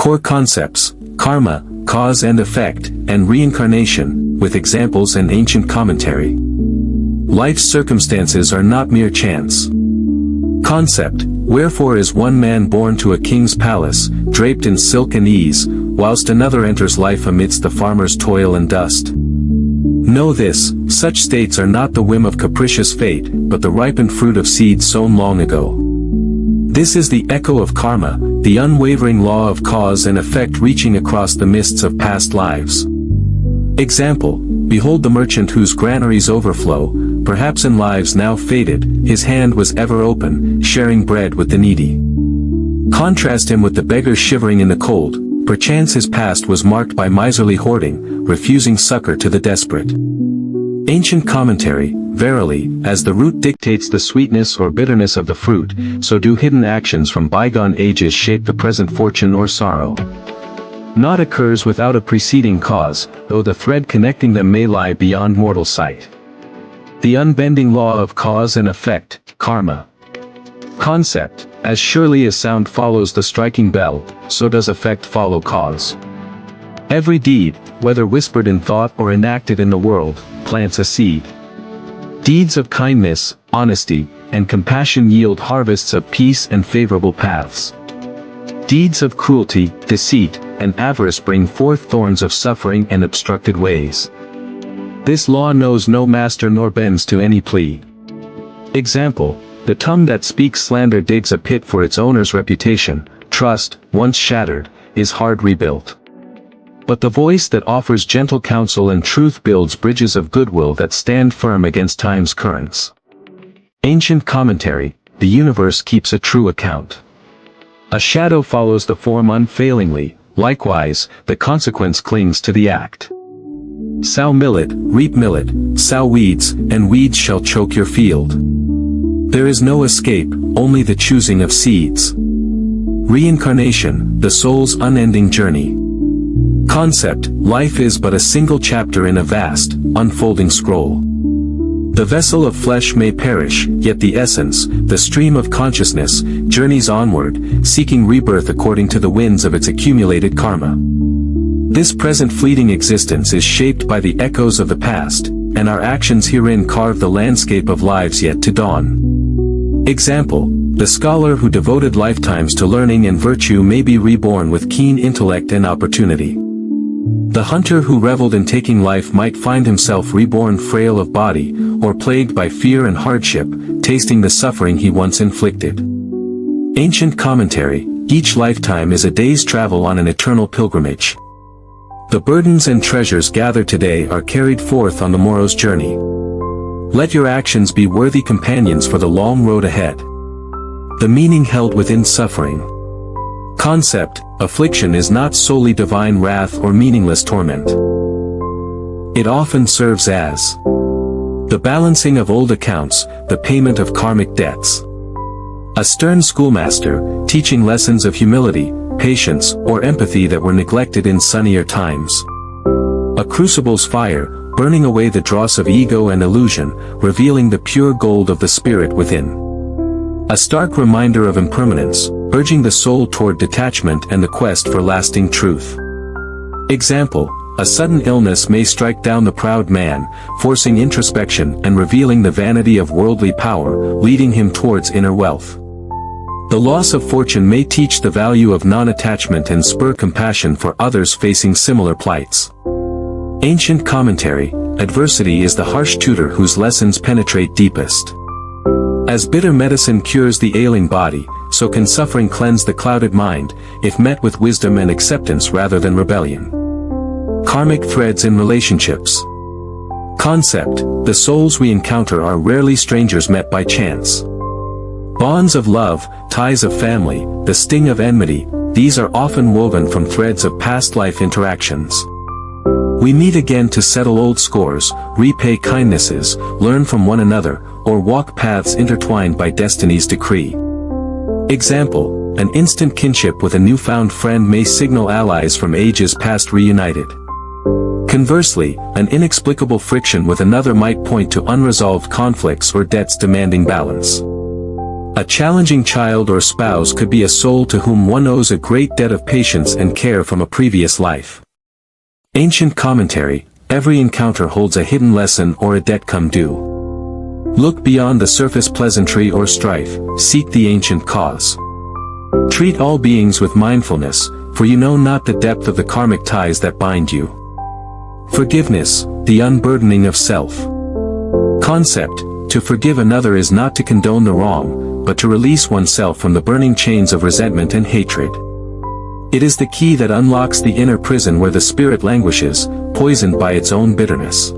Core concepts: karma, cause and effect, and reincarnation, with examples and ancient commentary. Life's circumstances are not mere chance. Concept: wherefore is one man born to a king's palace, draped in silk and ease, whilst another enters life amidst the farmer's toil and dust? Know this, such states are not the whim of capricious fate, but the ripened fruit of seeds sown long ago. This is the echo of karma, the unwavering law of cause and effect reaching across the mists of past lives. Example: behold the merchant whose granaries overflow, perhaps in lives now faded, his hand was ever open, sharing bread with the needy. Contrast him with the beggar shivering in the cold, perchance his past was marked by miserly hoarding, refusing succor to the desperate. Ancient commentary: verily, as the root dictates the sweetness or bitterness of the fruit, so do hidden actions from bygone ages shape the present fortune or sorrow. Naught occurs without a preceding cause, though the thread connecting them may lie beyond mortal sight. The unbending law of cause and effect, karma. Concept: as surely as sound follows the striking bell, so does effect follow cause. Every deed, whether whispered in thought or enacted in the world, plants a seed. Deeds of kindness, honesty, and compassion yield harvests of peace and favorable paths. Deeds of cruelty, deceit, and avarice bring forth thorns of suffering and obstructed ways. This law knows no master nor bends to any plea. Example: the tongue that speaks slander digs a pit for its owner's reputation. Trust, once shattered, is hard rebuilt. But the voice that offers gentle counsel and truth builds bridges of goodwill that stand firm against time's currents. Ancient commentary: the universe keeps a true account. A shadow follows the form unfailingly, likewise, the consequence clings to the act. Sow millet, reap millet, sow weeds, and weeds shall choke your field. There is no escape, only the choosing of seeds. Reincarnation, the soul's unending journey. Concept: life is but a single chapter in a vast, unfolding scroll. The vessel of flesh may perish, yet the essence, the stream of consciousness, journeys onward, seeking rebirth according to the winds of its accumulated karma. This present fleeting existence is shaped by the echoes of the past, and our actions herein carve the landscape of lives yet to dawn. Example: the scholar who devoted lifetimes to learning and virtue may be reborn with keen intellect and opportunity. The hunter who reveled in taking life might find himself reborn frail of body, or plagued by fear and hardship, tasting the suffering he once inflicted. Ancient commentary: each lifetime is a day's travel on an eternal pilgrimage. The burdens and treasures gathered today are carried forth on the morrow's journey. Let your actions be worthy companions for the long road ahead. The meaning held within suffering. Concept: affliction is not solely divine wrath or meaningless torment. It often serves as the balancing of old accounts, the payment of karmic debts. A stern schoolmaster, teaching lessons of humility, patience, or empathy that were neglected in sunnier times. A crucible's fire, burning away the dross of ego and illusion, revealing the pure gold of the spirit within. A stark reminder of impermanence, urging the soul toward detachment and the quest for lasting truth. Example: a sudden illness may strike down the proud man, forcing introspection and revealing the vanity of worldly power, leading him towards inner wealth. The loss of fortune may teach the value of non-attachment and spur compassion for others facing similar plights. Ancient commentary: adversity is the harsh tutor whose lessons penetrate deepest. As bitter medicine cures the ailing body, so can suffering cleanse the clouded mind, if met with wisdom and acceptance rather than rebellion. Karmic threads in relationships. Concept: the souls we encounter are rarely strangers met by chance. Bonds of love, ties of family, the sting of enmity, these are often woven from threads of past life interactions. We meet again to settle old scores, repay kindnesses, learn from one another, or walk paths intertwined by destiny's decree. Example: an instant kinship with a newfound friend may signal allies from ages past reunited. Conversely, an inexplicable friction with another might point to unresolved conflicts or debts demanding balance. A challenging child or spouse could be a soul to whom one owes a great debt of patience and care from a previous life. Ancient commentary: every encounter holds a hidden lesson or a debt come due. Look beyond the surface pleasantry or strife, seek the ancient cause. Treat all beings with mindfulness, for you know not the depth of the karmic ties that bind you. Forgiveness, the unburdening of self. Concept: to forgive another is not to condone the wrong, but to release oneself from the burning chains of resentment and hatred. It is the key that unlocks the inner prison where the spirit languishes, poisoned by its own bitterness.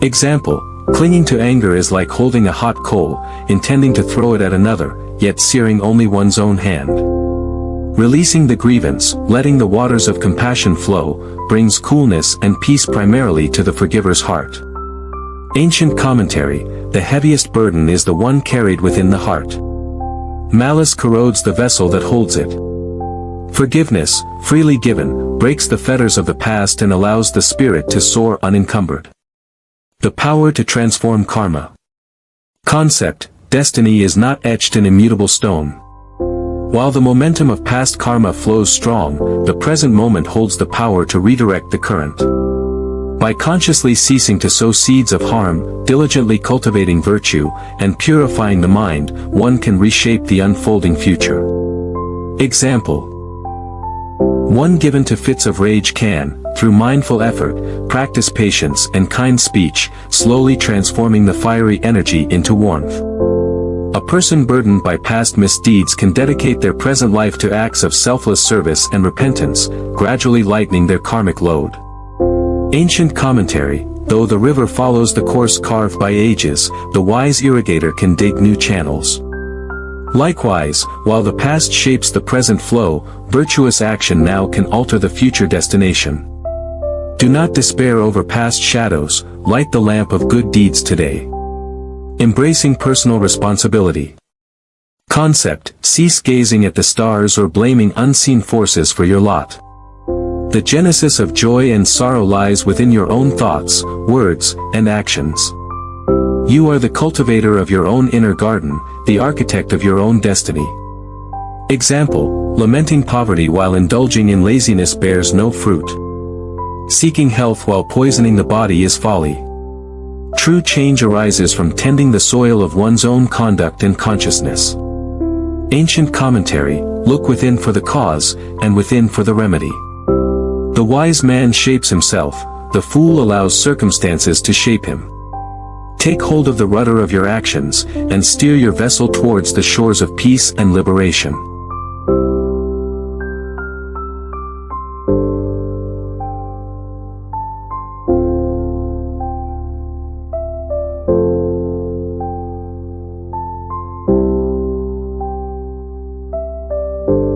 Example: clinging to anger is like holding a hot coal, intending to throw it at another, yet searing only one's own hand. Releasing the grievance, letting the waters of compassion flow, brings coolness and peace primarily to the forgiver's heart. Ancient commentary: the heaviest burden is the one carried within the heart. Malice corrodes the vessel that holds it. Forgiveness, freely given, breaks the fetters of the past and allows the spirit to soar unencumbered. The power to transform karma. Concept: destiny is not etched in immutable stone. While the momentum of past karma flows strong, the present moment holds the power to redirect the current. By consciously ceasing to sow seeds of harm, diligently cultivating virtue, and purifying the mind, one can reshape the unfolding future. Example: one given to fits of rage can, through mindful effort, practice patience and kind speech, slowly transforming the fiery energy into warmth. A person burdened by past misdeeds can dedicate their present life to acts of selfless service and repentance, gradually lightening their karmic load. Ancient commentary: though the river follows the course carved by ages, the wise irrigator can dig new channels. Likewise, while the past shapes the present flow, virtuous action now can alter the future destination. Do not despair over past shadows, light the lamp of good deeds today. Embracing personal responsibility. Concept: cease gazing at the stars or blaming unseen forces for your lot. The genesis of joy and sorrow lies within your own thoughts, words, and actions. You are the cultivator of your own inner garden, the architect of your own destiny. Example: lamenting poverty while indulging in laziness bears no fruit. Seeking health while poisoning the body is folly. True change arises from tending the soil of one's own conduct and consciousness. Ancient commentary: look within for the cause, and within for the remedy. The wise man shapes himself, the fool allows circumstances to shape him. Take hold of the rudder of your actions, and steer your vessel towards the shores of peace and liberation.